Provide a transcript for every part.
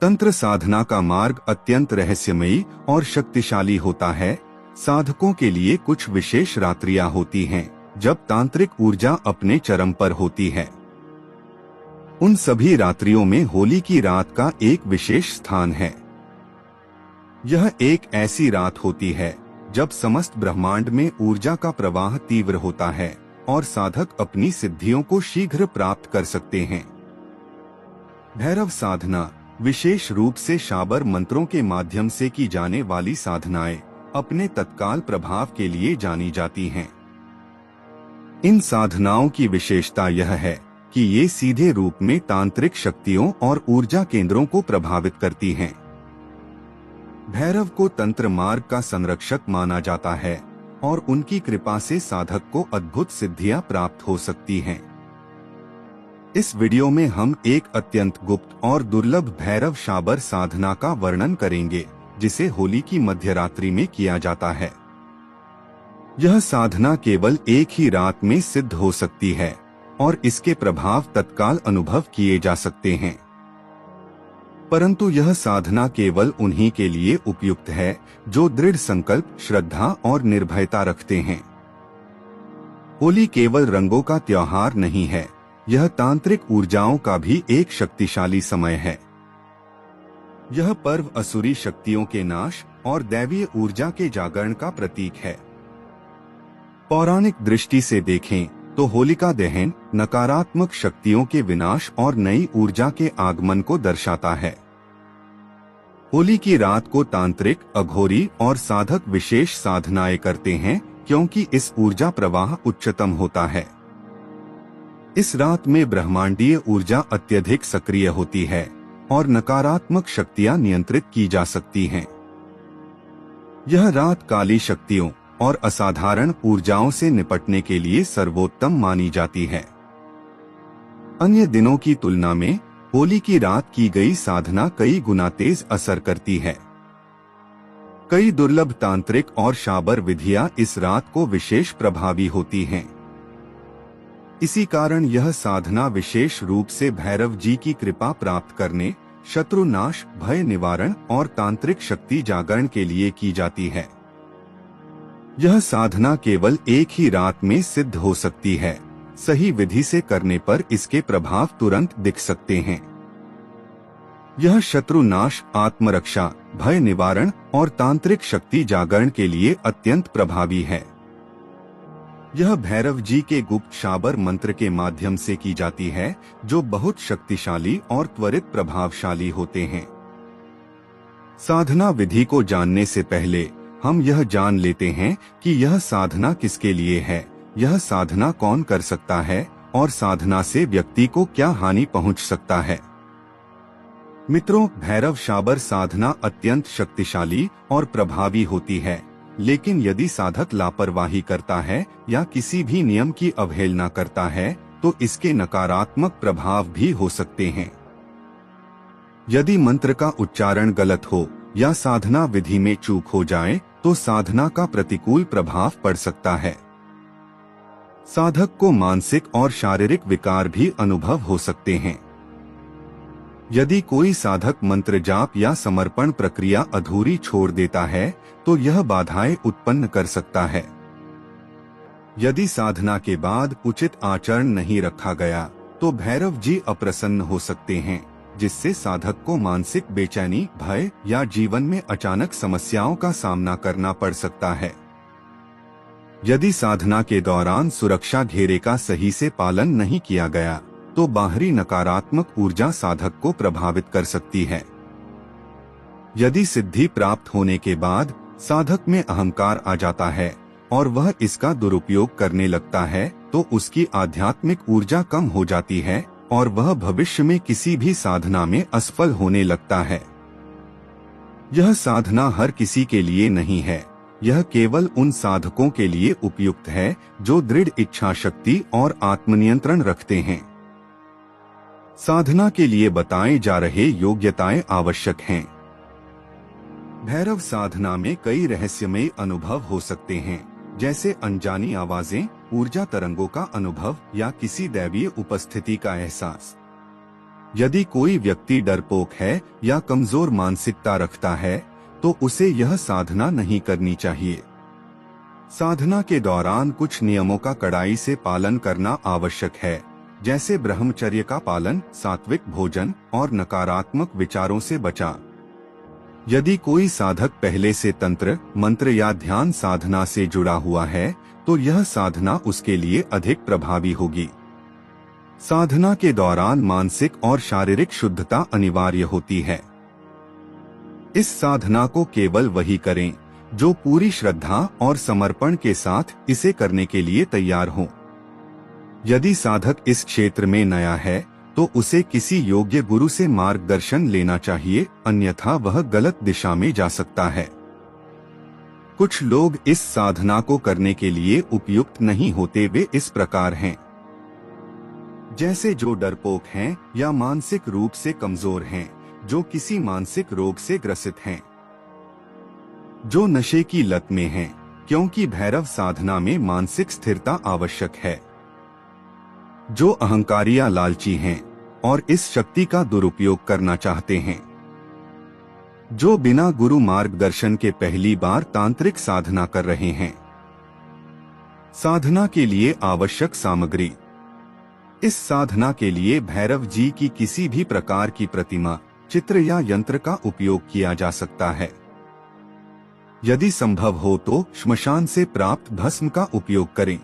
तंत्र साधना का मार्ग अत्यंत रहस्यमयी और शक्तिशाली होता है। साधकों के लिए कुछ विशेष रात्रियां होती हैं, जब तांत्रिक ऊर्जा अपने चरम पर होती है। उन सभी रात्रियों में होली की रात का एक विशेष स्थान है। यह एक ऐसी रात होती है जब समस्त ब्रह्मांड में ऊर्जा का प्रवाह तीव्र होता है और साधक अपनी सिद्धियों को शीघ्र प्राप्त कर सकते हैं। भैरव साधना विशेष रूप से शाबर मंत्रों के माध्यम से की जाने वाली साधनाएं अपने तत्काल प्रभाव के लिए जानी जाती हैं। इन साधनाओं की विशेषता यह है कि ये सीधे रूप में तांत्रिक शक्तियों और ऊर्जा केंद्रों को प्रभावित करती हैं। भैरव को तंत्र मार्ग का संरक्षक माना जाता है और उनकी कृपा से साधक को अद्भुत सिद्धियां प्राप्त हो सकती हैं। इस वीडियो में हम एक अत्यंत गुप्त और दुर्लभ भैरव शाबर साधना का वर्णन करेंगे, जिसे होली की मध्यरात्रि में किया जाता है। यह साधना केवल एक ही रात में सिद्ध हो सकती है और इसके प्रभाव तत्काल अनुभव किए जा सकते हैं। परंतु यह साधना केवल उन्हीं के लिए उपयुक्त है जो दृढ़ संकल्प, श्रद्धा और निर्भयता रखते हैं। होली केवल रंगों का त्योहार नहीं है, यह तांत्रिक ऊर्जाओं का भी एक शक्तिशाली समय है। यह पर्व असुरी शक्तियों के नाश और दैवीय ऊर्जा के जागरण का प्रतीक है। पौराणिक दृष्टि से देखें तो होलिका दहन नकारात्मक शक्तियों के विनाश और नई ऊर्जा के आगमन को दर्शाता है। होली की रात को तांत्रिक, अघोरी और साधक विशेष साधनाएं करते हैं, क्योंकि इस ऊर्जा प्रवाह उच्चतम होता है। इस रात में ब्रह्मांडीय ऊर्जा अत्यधिक सक्रिय होती है और नकारात्मक शक्तियां नियंत्रित की जा सकती हैं। यह रात काली शक्तियों और असाधारण ऊर्जाओं से निपटने के लिए सर्वोत्तम मानी जाती है। अन्य दिनों की तुलना में होली की रात की गई साधना कई गुना तेज असर करती है। कई दुर्लभ तांत्रिक और शाबर विधियां इस रात को विशेष प्रभावी होती हैं। इसी कारण यह साधना विशेष रूप से भैरव जी की कृपा प्राप्त करने, शत्रु नाश, भय निवारण और तांत्रिक शक्ति जागरण के लिए की जाती है। यह साधना केवल एक ही रात में सिद्ध हो सकती है। सही विधि से करने पर इसके प्रभाव तुरंत दिख सकते हैं। यह शत्रु नाश, आत्मरक्षा, भय निवारण और तांत्रिक शक्ति जागरण के लिए अत्यंत प्रभावी है। यह भैरव जी के गुप्त शाबर मंत्र के माध्यम से की जाती है, जो बहुत शक्तिशाली और त्वरित प्रभावशाली होते हैं। साधना विधि को जानने से पहले हम यह जान लेते हैं कि यह साधना किसके लिए है, यह साधना कौन कर सकता है और साधना से व्यक्ति को क्या हानि पहुंच सकता है। मित्रों, भैरव शाबर साधना अत्यंत शक्तिशाली और प्रभावी होती है, लेकिन यदि साधक लापरवाही करता है या किसी भी नियम की अवहेलना करता है तो इसके नकारात्मक प्रभाव भी हो सकते हैं। यदि मंत्र का उच्चारण गलत हो या साधना विधि में चूक हो जाए तो साधना का प्रतिकूल प्रभाव पड़ सकता है। साधक को मानसिक और शारीरिक विकार भी अनुभव हो सकते हैं। यदि कोई साधक मंत्र जाप या समर्पण प्रक्रिया अधूरी छोड़ देता है तो यह बाधाएं उत्पन्न कर सकता है। यदि साधना के बाद उचित आचरण नहीं रखा गया तो भैरव जी अप्रसन्न हो सकते हैं, जिससे साधक को मानसिक बेचैनी, भय या जीवन में अचानक समस्याओं का सामना करना पड़ सकता है। यदि साधना के दौरान सुरक्षा घेरे का सही से पालन नहीं किया गया तो बाहरी नकारात्मक ऊर्जा साधक को प्रभावित कर सकती है। यदि सिद्धि प्राप्त होने के बाद साधक में अहंकार आ जाता है और वह इसका दुरुपयोग करने लगता है तो उसकी आध्यात्मिक ऊर्जा कम हो जाती है और वह भविष्य में किसी भी साधना में असफल होने लगता है। यह साधना हर किसी के लिए नहीं है, यह केवल उन साधकों के लिए उपयुक्त है जो दृढ़ इच्छा शक्ति और आत्मनियंत्रण रखते हैं। साधना के लिए बताए जा रहे योग्यताएं आवश्यक हैं। भैरव साधना में कई रहस्यमय अनुभव हो सकते हैं, जैसे अनजानी आवाजें, ऊर्जा तरंगों का अनुभव या किसी दैवीय उपस्थिति का एहसास। यदि कोई व्यक्ति डरपोक है या कमजोर मानसिकता रखता है तो उसे यह साधना नहीं करनी चाहिए। साधना के दौरान कुछ नियमों का कड़ाई से पालन करना आवश्यक है, जैसे ब्रह्मचर्य का पालन, सात्विक भोजन और नकारात्मक विचारों से बचा। यदि कोई साधक पहले से तंत्र, मंत्र या ध्यान साधना से जुड़ा हुआ है तो यह साधना उसके लिए अधिक प्रभावी होगी। साधना के दौरान मानसिक और शारीरिक शुद्धता अनिवार्य होती है। इस साधना को केवल वही करें जो पूरी श्रद्धा और समर्पण के साथ इसे करने के लिए तैयार हो। यदि साधक इस क्षेत्र में नया है तो उसे किसी योग्य गुरु से मार्गदर्शन लेना चाहिए, अन्यथा वह गलत दिशा में जा सकता है। कुछ लोग इस साधना को करने के लिए उपयुक्त नहीं होते। वे इस प्रकार हैं, जैसे जो डरपोक हैं या मानसिक रूप से कमजोर हैं, जो किसी मानसिक रोग से ग्रसित हैं, जो नशे की लत में हैं, क्योंकि भैरव साधना में मानसिक स्थिरता आवश्यक है, जो अहंकारी या लालची हैं और इस शक्ति का दुरुपयोग करना चाहते हैं, जो बिना गुरु मार्गदर्शन के पहली बार तांत्रिक साधना कर रहे हैं। साधना के लिए आवश्यक सामग्री। इस साधना के लिए भैरव जी की किसी भी प्रकार की प्रतिमा, चित्र या यंत्र का उपयोग किया जा सकता है। यदि संभव हो तो श्मशान से प्राप्त भस्म का उपयोग करें।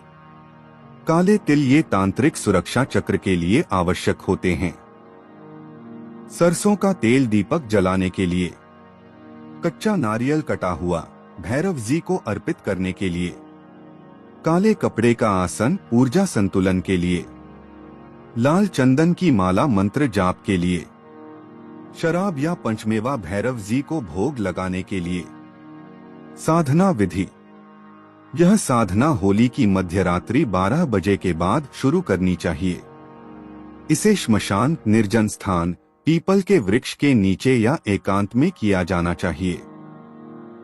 काले तिल ये तांत्रिक सुरक्षा चक्र के लिए आवश्यक होते हैं। सरसों का तेल दीपक जलाने के लिए। कच्चा नारियल कटा हुआ भैरव जी को अर्पित करने के लिए। काले कपड़े का आसन ऊर्जा संतुलन के लिए। लाल चंदन की माला मंत्र जाप के लिए। शराब या पंचमेवा भैरव जी को भोग लगाने के लिए। साधना विधि। यह साधना होली की मध्यरात्रि 12 बजे के बाद शुरू करनी चाहिए। इसे श्मशान, निर्जन स्थान, पीपल के वृक्ष के नीचे या एकांत में किया जाना चाहिए।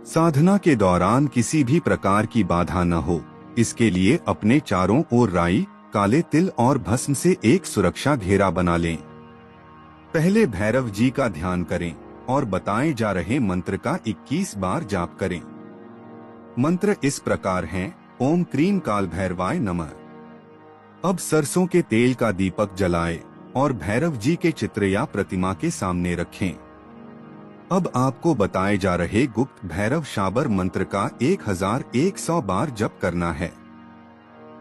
साधना के दौरान किसी भी प्रकार की बाधा न हो, इसके लिए अपने चारों ओर राई, काले तिल और भस्म से एक सुरक्षा घेरा बना लें। पहले भैरव जी का ध्यान करें और बताए जा रहे मंत्र का 21 बार जाप करें। मंत्र इस प्रकार हैं: ओम क्रीम काल भैरवाय नमः। अब सरसों के तेल का दीपक जलाएं और भैरव जी के चित्र या प्रतिमा के सामने रखें। अब आपको बताए जा रहे गुप्त भैरव शाबर मंत्र का 1100 बार जप करना है।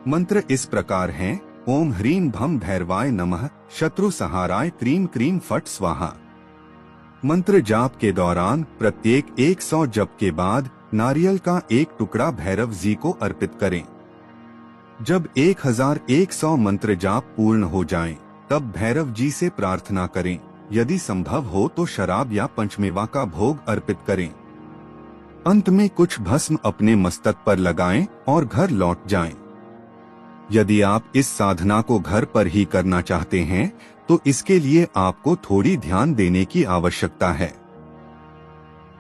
मंत्र इस प्रकार हैं: ओम ह्रीम भम भैरवाय नमः, शत्रु सहाराय क्रीम क्रीम फट स्वाहा। मंत्र जाप के दौरान प्रत्येक 100 जप के बाद नारियल का एक टुकड़ा भैरव जी को अर्पित करें। जब 1100 मंत्र जाप पूर्ण हो जाएं, तब भैरव जी से प्रार्थना करें। यदि संभव हो तो शराब या पंचमेवा का भोग अर्पित करें। अंत में कुछ भस्म अपने मस्तक पर लगाएं और घर लौट जाएं। यदि आप इस साधना को घर पर ही करना चाहते हैं तो इसके लिए आपको थोड़ी ध्यान देने की आवश्यकता है।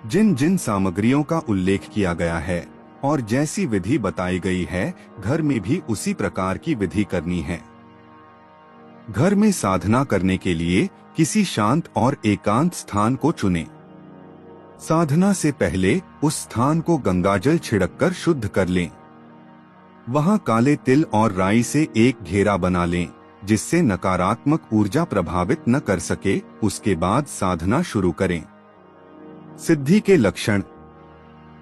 जिन जिन सामग्रियों का उल्लेख किया गया है और जैसी विधि बताई गई है, घर में भी उसी प्रकार की विधि करनी है। घर में साधना करने के लिए किसी शांत और एकांत स्थान को चुनें। साधना से पहले उस स्थान को गंगाजल छिड़ककर शुद्ध कर लें। वहां काले तिल और राई से एक घेरा बना लें, जिससे नकारात्मक ऊर्जा प्रभावित न कर सके। उसके बाद साधना शुरू करें। सिद्धि के लक्षण।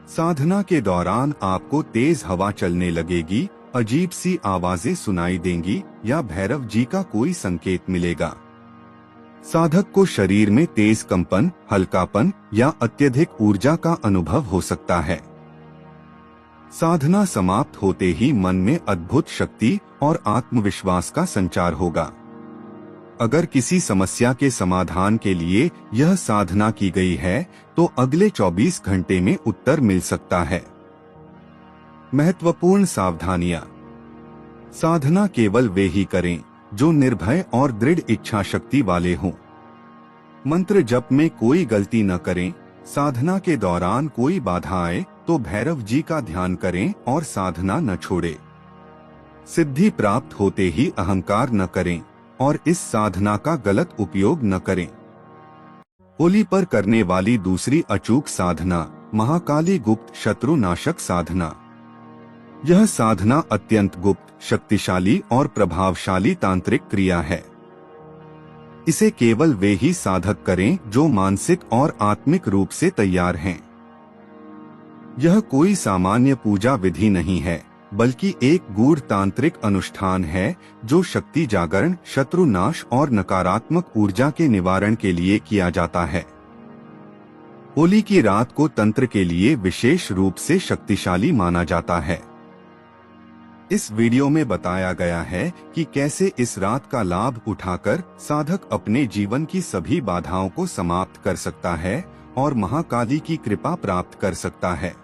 साधना के दौरान आपको तेज हवा चलने लगेगी, अजीब सी आवाजें सुनाई देंगी या भैरव जी का कोई संकेत मिलेगा। साधक को शरीर में तेज कंपन, हल्कापन या अत्यधिक ऊर्जा का अनुभव हो सकता है। साधना समाप्त होते ही मन में अद्भुत शक्ति और आत्मविश्वास का संचार होगा। अगर किसी समस्या के समाधान के लिए यह साधना की गई है तो अगले 24 घंटे में उत्तर मिल सकता है। महत्वपूर्ण सावधानियां। साधना केवल वे ही करें जो निर्भय और दृढ़ इच्छा शक्ति वाले हों। मंत्र जप में कोई गलती न करें। साधना के दौरान कोई बाधा आए तो भैरव जी का ध्यान करें और साधना न छोड़ें। सिद्धि प्राप्त होते ही अहंकार न करें। और इस साधना का गलत उपयोग न करें। होली पर करने वाली दूसरी अचूक साधना महाकाली गुप्त शत्रु नाशक साधना। यह साधना अत्यंत गुप्त, शक्तिशाली और प्रभावशाली तांत्रिक क्रिया है। इसे केवल वे ही साधक करें जो मानसिक और आत्मिक रूप से तैयार हैं। यह कोई सामान्य पूजा विधि नहीं है, बल्कि एक गूढ़ तांत्रिक अनुष्ठान है जो शक्ति जागरण, शत्रु नाश और नकारात्मक ऊर्जा के निवारण के लिए किया जाता है। होली की रात को तंत्र के लिए विशेष रूप से शक्तिशाली माना जाता है। इस वीडियो में बताया गया है कि कैसे इस रात का लाभ उठाकर साधक अपने जीवन की सभी बाधाओं को समाप्त कर सकता है और महाकाली की कृपा प्राप्त कर सकता है।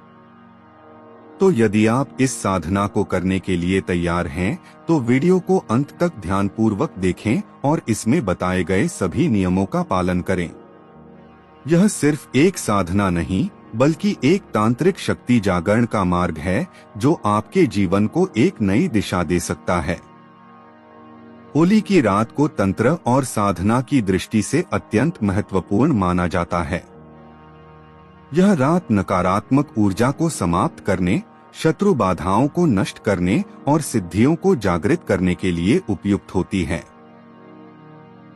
तो यदि आप इस साधना को करने के लिए तैयार हैं, तो वीडियो को अंत तक ध्यानपूर्वक देखें और इसमें बताए गए सभी नियमों का पालन करें। यह सिर्फ एक साधना नहीं, बल्कि एक तांत्रिक शक्ति जागरण का मार्ग है जो आपके जीवन को एक नई दिशा दे सकता है। होली की रात को तंत्र और साधना की दृष्टि से अत्यंत महत्वपूर्ण माना जाता है। यह रात नकारात्मक ऊर्जा को समाप्त करने, शत्रु बाधाओं को नष्ट करने और सिद्धियों को जागृत करने के लिए उपयुक्त होती है।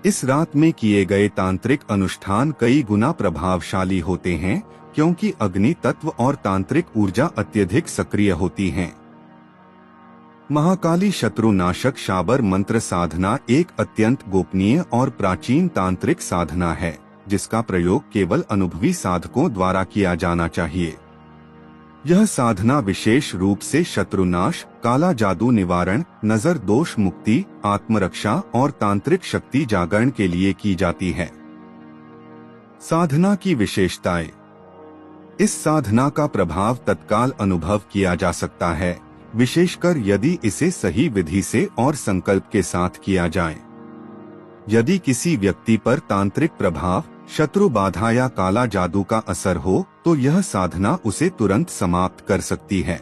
इस रात में किए गए तांत्रिक अनुष्ठान कई गुना प्रभावशाली होते हैं, क्योंकि अग्नि तत्व और तांत्रिक ऊर्जा अत्यधिक सक्रिय होती हैं। महाकाली शत्रु नाशक शाबर मंत्र साधना एक अत्यंत गोपनीय और प्राचीन तांत्रिक साधना है, जिसका प्रयोग केवल अनुभवी साधकों द्वारा किया जाना चाहिए। यह साधना विशेष रूप से शत्रुनाश, काला जादू निवारण, नजर दोष मुक्ति, आत्मरक्षा और तांत्रिक शक्ति जागरण के लिए की जाती है। साधना की विशेषताएं। इस साधना का प्रभाव तत्काल अनुभव किया जा सकता है, विशेषकर यदि इसे सही विधि से और संकल्प के साथ किया जाए। यदि किसी व्यक्ति पर तांत्रिक प्रभाव, शत्रु बाधा या काला जादू का असर हो, तो यह साधना उसे तुरंत समाप्त कर सकती है।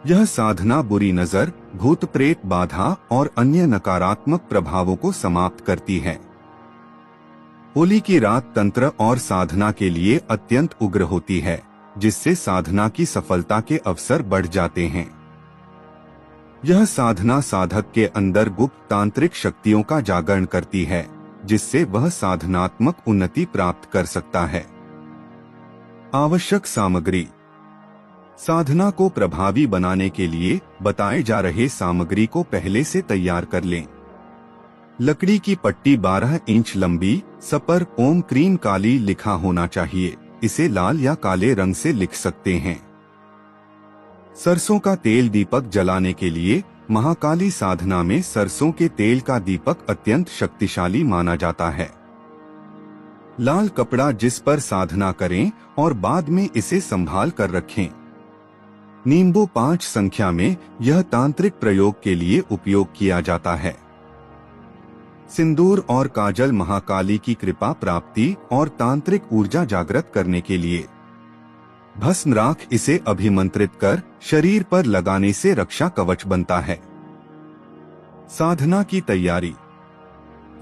यह साधना बुरी नजर, भूत प्रेत बाधा और अन्य नकारात्मक प्रभावों को समाप्त करती है। होली की रात तंत्र और साधना के लिए अत्यंत उग्र होती है, जिससे साधना की सफलता के अवसर बढ़ जाते हैं। यह साधना साधक के अंदर गुप्त तांत्रिक शक्तियों का जागरण करती है, जिससे वह साधनात्मक उन्नति प्राप्त कर सकता है। आवश्यक सामग्री। साधना को प्रभावी बनाने के लिए बताए जा रहे सामग्री को पहले से तैयार कर लें। लकड़ी की पट्टी 12 इंच लंबी, सब पर ओम क्रीम काली लिखा होना चाहिए। इसे लाल या काले रंग से लिख सकते हैं। सरसों का तेल दीपक जलाने के लिए। महाकाली साधना में सरसों के तेल का दीपक अत्यंत शक्तिशाली माना जाता है। लाल कपड़ा जिस पर साधना करें और बाद में इसे संभाल कर रखें। नींबू 5 संख्या में, यह तांत्रिक प्रयोग के लिए उपयोग किया जाता है। सिंदूर और काजल महाकाली की कृपा प्राप्ति और तांत्रिक ऊर्जा जागृत करने के लिए। भस्म राख इसे अभिमंत्रित कर शरीर पर लगाने से रक्षा कवच बनता है। साधना की तैयारी।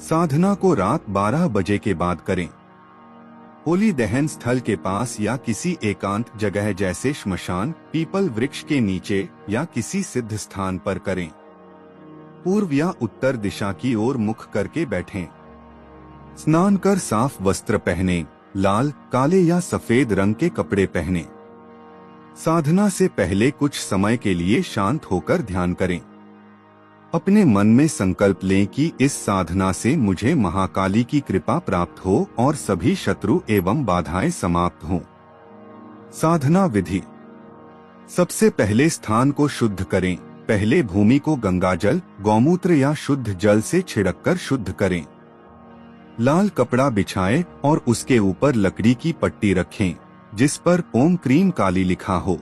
साधना को रात 12 बजे के बाद करें। होली दहन स्थल के पास या किसी एकांत जगह जैसे श्मशान, पीपल वृक्ष के नीचे या किसी सिद्ध स्थान पर करें। पूर्व या उत्तर दिशा की ओर मुख करके बैठें। स्नान कर साफ वस्त्र पहने, लाल, काले या सफेद रंग के कपड़े पहने। साधना से पहले कुछ समय के लिए शांत होकर ध्यान करें। अपने मन में संकल्प लें कि इस साधना से मुझे महाकाली की कृपा प्राप्त हो और सभी शत्रु एवं बाधाएं समाप्त हों। साधना विधि। सबसे पहले स्थान को शुद्ध करें। पहले भूमि को गंगाजल, गौमूत्र या शुद्ध जल से छिड़ककर शुद्ध करें। लाल कपड़ा बिछाएं और उसके ऊपर लकड़ी की पट्टी रखें, जिस पर ओम क्रीम काली लिखा हो।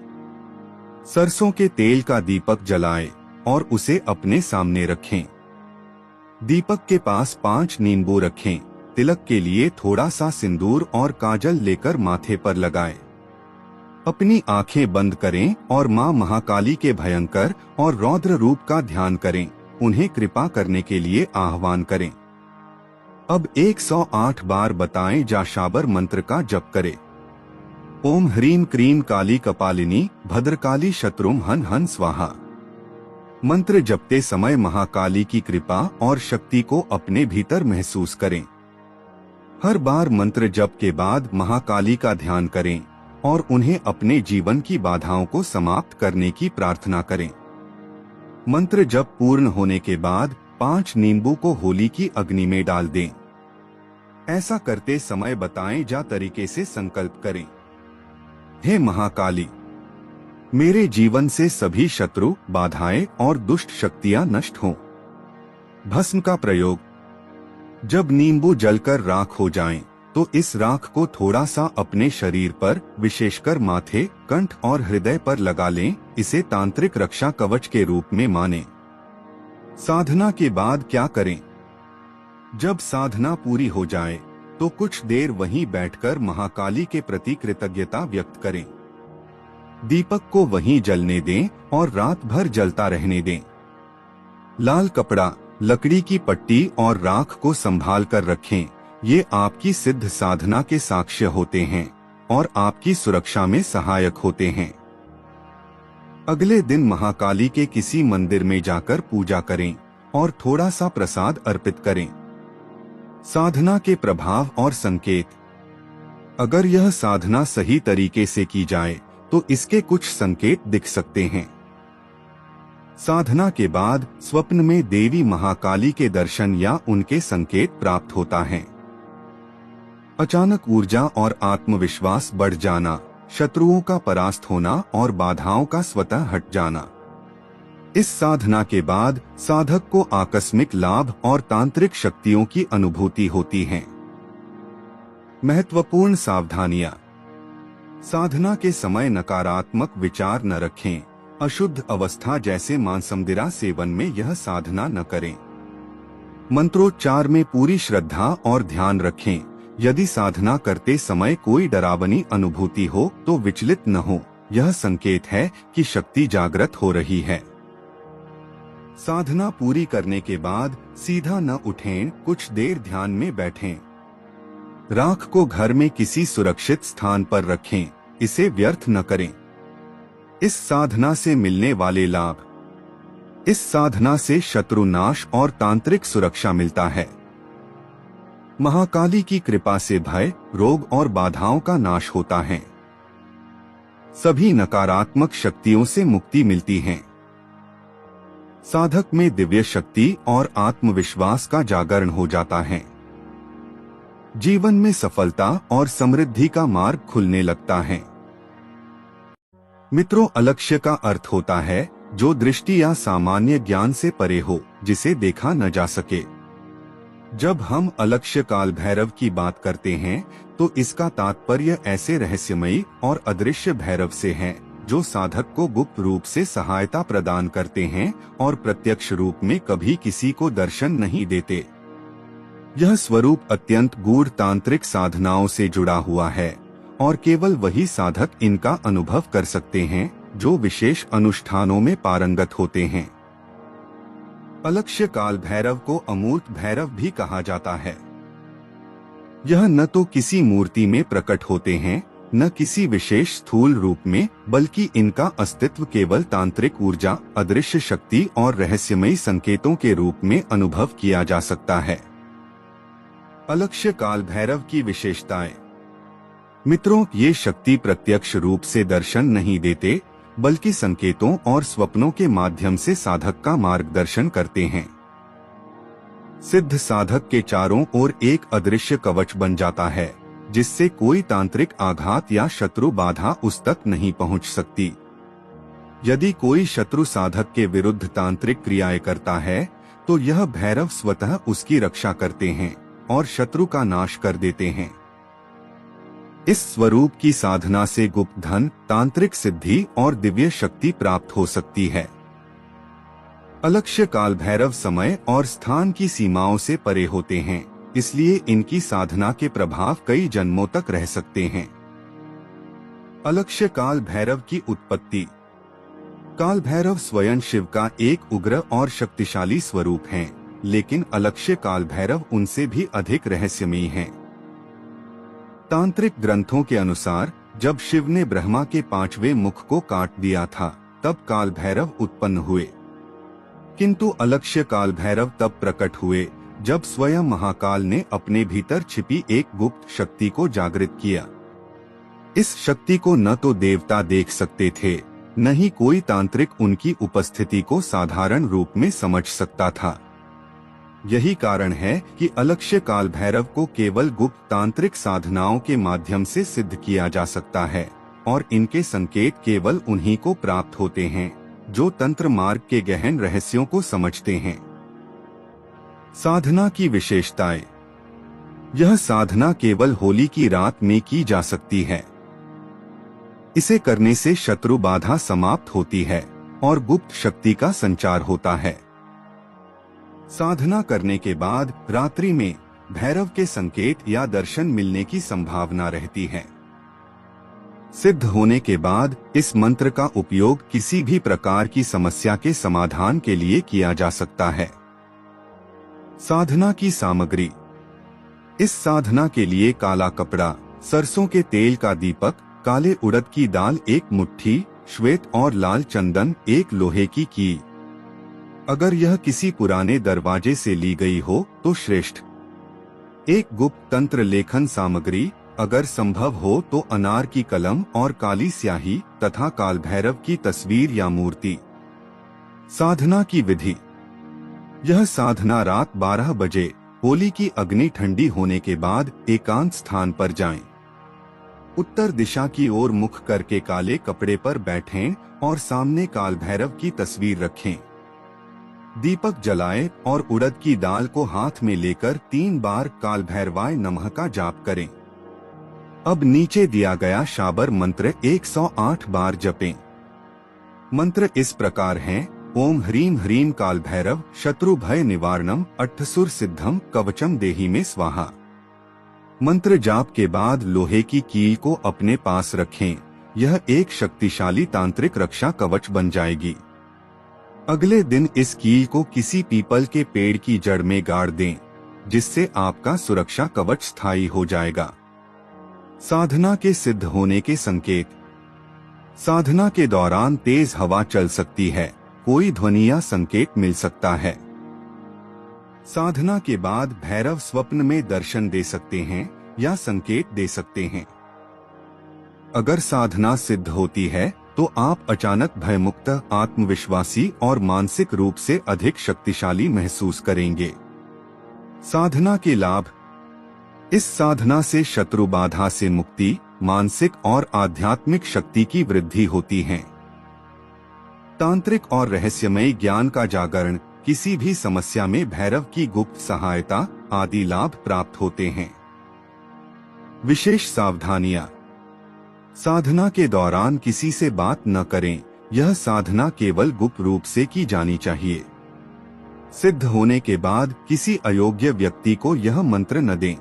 सरसों के तेल का दीपक जलाएं और उसे अपने सामने रखें। दीपक के पास 5 नींबू रखें। तिलक के लिए थोड़ा सा सिंदूर और काजल लेकर माथे पर लगाएं। अपनी आंखें बंद करें और मां महाकाली के भयंकर और रौद्र रूप का ध्यान करें। उन्हें कृपा करने के लिए आह्वान करें। अब 108 बार बताएं जा शाबर मंत्र का जप करें। ओम ह्रीम क्रीम काली कपालिनी भद्रकाली शत्रुम हन हन स्वाहा। मंत्र जपते समय महाकाली की कृपा और शक्ति को अपने भीतर महसूस करें। हर बार मंत्र जप के बाद महाकाली का ध्यान करें और उन्हें अपने जीवन की बाधाओं को समाप्त करने की प्रार्थना करें। मंत्र जप पूर्ण होने के बाद 5 नींबू को होली की अग्नि में डाल दें। ऐसा करते समय बताएं जा तरीके से संकल्प करें। हे महाकाली, मेरे जीवन से सभी शत्रु, बाधाएं और दुष्ट शक्तियां नष्ट हों। भस्म का प्रयोग। जब नींबू जलकर राख हो जाएं, तो इस राख को थोड़ा सा अपने शरीर पर, विशेषकर माथे, कंठ और हृदय पर लगा लें। इसे तांत्रिक रक्षा कवच के रूप में मानें। साधना के बाद क्या करें? जब साधना पूरी हो जाए तो कुछ देर वहीं बैठकर महाकाली के प्रति कृतज्ञता व्यक्त करें। दीपक को वहीं जलने दें और रात भर जलता रहने दें। लाल कपड़ा, लकड़ी की पट्टी और राख को संभाल कर रखें। ये आपकी सिद्ध साधना के साक्ष्य होते हैं और आपकी सुरक्षा में सहायक होते हैं। अगले दिन महाकाली के किसी मंदिर में जाकर पूजा करें और थोड़ा सा प्रसाद अर्पित करें। साधना के प्रभाव और संकेत। अगर यह साधना सही तरीके से की जाए तो इसके कुछ संकेत दिख सकते हैं। साधना के बाद स्वप्न में देवी महाकाली के दर्शन या उनके संकेत प्राप्त होता है। अचानक ऊर्जा और आत्मविश्वास बढ़ जाना, शत्रुओं का परास्त होना और बाधाओं का स्वतः हट जाना। इस साधना के बाद साधक को आकस्मिक लाभ और तांत्रिक शक्तियों की अनुभूति होती है। महत्वपूर्ण सावधानियां। साधना के समय नकारात्मक विचार न रखें। अशुद्ध अवस्था जैसे मांसमदिरा सेवन में यह साधना न करें। मंत्रोच्चार में पूरी श्रद्धा और ध्यान रखें। यदि साधना करते समय कोई डरावनी अनुभूति हो तो विचलित न हो। यह संकेत है कि शक्ति जागृत हो रही है। साधना पूरी करने के बाद सीधा न उठें, कुछ देर ध्यान में बैठें। राख को घर में किसी सुरक्षित स्थान पर रखें। इसे व्यर्थ न करें। इस साधना से मिलने वाले लाभ। इस साधना से शत्रु नाश और तांत्रिक सुरक्षा मिलता है। महाकाली की कृपा से भय, रोग और बाधाओं का नाश होता है। सभी नकारात्मक शक्तियों से मुक्ति मिलती है। साधक में दिव्य शक्ति और आत्मविश्वास का जागरण हो जाता है। जीवन में सफलता और समृद्धि का मार्ग खुलने लगता है। मित्रों, अलक्ष्य का अर्थ होता है जो दृष्टि या सामान्य ज्ञान से परे हो, जिसे देखा न जा सके। जब हम अलक्ष्य काल भैरव की बात करते हैं तो इसका तात्पर्य ऐसे रहस्यमयी और अदृश्य भैरव से है जो साधक को गुप्त रूप से सहायता प्रदान करते हैं और प्रत्यक्ष रूप में कभी किसी को दर्शन नहीं देते। यह स्वरूप अत्यंत गूढ़ तांत्रिक साधनाओं से जुड़ा हुआ है और केवल वही साधक इनका अनुभव कर सकते हैं जो विशेष अनुष्ठानों में पारंगत होते हैं। अलक्ष्य काल भैरव को अमूर्त भैरव भी कहा जाता है। यह न तो किसी मूर्ति में प्रकट होते हैं, न किसी विशेष स्थूल रूप में, बल्कि इनका अस्तित्व केवल तांत्रिक ऊर्जा, अदृश्य शक्ति और रहस्यमयी संकेतों के रूप में अनुभव किया जा सकता है। अलक्ष्य काल भैरव की विशेषताएं। मित्रों, ये शक्ति प्रत्यक्ष रूप से दर्शन नहीं देते, बल्कि संकेतों और स्वप्नों के माध्यम से साधक का मार्गदर्शन करते हैं। सिद्ध साधक के चारों ओर एक अदृश्य कवच बन जाता है, जिससे कोई तांत्रिक आघात या शत्रु बाधा उस तक नहीं पहुंच सकती। यदि कोई शत्रु साधक के विरुद्ध तांत्रिक क्रियाएं करता है, तो यह भैरव स्वतः उसकी रक्षा करते हैं और शत्रु का नाश कर देते हैं। इस स्वरूप की साधना से गुप्त धन, तांत्रिक सिद्धि और दिव्य शक्ति प्राप्त हो सकती है। अलक्ष्य काल भैरव समय और स्थान की सीमाओं से परे होते हैं, इसलिए इनकी साधना के प्रभाव कई जन्मों तक रह सकते हैं। अलक्ष्य काल भैरव की उत्पत्ति। काल भैरव स्वयं शिव का एक उग्र और शक्तिशाली स्वरूप हैं, लेकिन अलक्ष्य काल भैरव उनसे भी अधिक रहस्यमयी हैं। तांत्रिक ग्रंथों के अनुसार जब शिव ने ब्रह्मा के 5वें मुख को काट दिया था, तब काल भैरव उत्पन्न हुए। किंतु अलक्ष्य काल भैरव तब प्रकट हुए जब स्वयं महाकाल ने अपने भीतर छिपी एक गुप्त शक्ति को जागृत किया। इस शक्ति को न तो देवता देख सकते थे, न ही कोई तांत्रिक उनकी उपस्थिति को साधारण रूप में समझ सकता था। यही कारण है कि अलक्ष्य काल भैरव को केवल गुप्त तांत्रिक साधनाओं के माध्यम से सिद्ध किया जा सकता है, और इनके संकेत केवल उन्हीं को प्राप्त होते हैं जो तंत्र मार्ग के गहन रहस्यों को समझते हैं। साधना की विशेषताएं। यह साधना केवल होली की रात में की जा सकती है। इसे करने से शत्रु बाधा समाप्त होती है और गुप्त शक्ति का संचार होता है। साधना करने के बाद रात्रि में भैरव के संकेत या दर्शन मिलने की संभावना रहती है। सिद्ध होने के बाद इस मंत्र का उपयोग किसी भी प्रकार की समस्या के समाधान के लिए किया जा सकता है। साधना की सामग्री। इस साधना के लिए काला कपड़ा, सरसों के तेल का दीपक, काले उड़द की दाल 1 मुट्ठी, श्वेत और लाल चंदन 1 लोहे की कील। अगर यह किसी पुराने दरवाजे से ली गई हो तो श्रेष्ठ। 1 गुप्त तंत्र लेखन सामग्री, अगर संभव हो तो अनार की कलम और काली स्याही तथा काल भैरव की तस्वीर या मूर्ति। साधना की विधि। यह साधना रात 12 बजे होली की अग्नि ठंडी होने के बाद एकांत स्थान पर जाएं। उत्तर दिशा की ओर मुख करके काले कपड़े पर बैठें और सामने काल भैरव की तस्वीर रखें। दीपक जलाएं और उड़द की दाल को हाथ में लेकर 3 बार काल भैरवाय नमः का जाप करें। अब नीचे दिया गया शाबर मंत्र 108 बार जपें। मंत्र इस प्रकार हैं: ओम ह्रीं ह्रीं काल भैरव शत्रु भय निवारणम अट्ठसुर सिद्धम कवचम देहि में स्वाहा। मंत्र जाप के बाद लोहे की कील को अपने पास रखें। यह एक शक्तिशाली तांत्रिक रक्षा कवच बन जाएगी। अगले दिन इस कील को किसी पीपल के पेड़ की जड़ में गाड़ दें, जिससे आपका सुरक्षा कवच स्थायी हो जाएगा। साधना के सिद्ध होने के संकेत। साधना के दौरान तेज हवा चल सकती है, कोई ध्वनि या संकेत मिल सकता है। साधना के बाद भैरव स्वप्न में दर्शन दे सकते हैं या संकेत दे सकते हैं। अगर साधना सिद्ध होती है तो आप अचानक भयमुक्त, आत्मविश्वासी और मानसिक रूप से अधिक शक्तिशाली महसूस करेंगे। साधना के लाभ। इस साधना से शत्रु बाधा से मुक्ति, मानसिक और आध्यात्मिक शक्ति की वृद्धि होती है। तांत्रिक और रहस्यमय ज्ञान का जागरण, किसी भी समस्या में भैरव की गुप्त सहायता आदि लाभ प्राप्त होते हैं। विशेष सावधानियां। साधना के दौरान किसी से बात न करें, यह साधना केवल गुप्त रूप से की जानी चाहिए। सिद्ध होने के बाद किसी अयोग्य व्यक्ति को यह मंत्र न दें।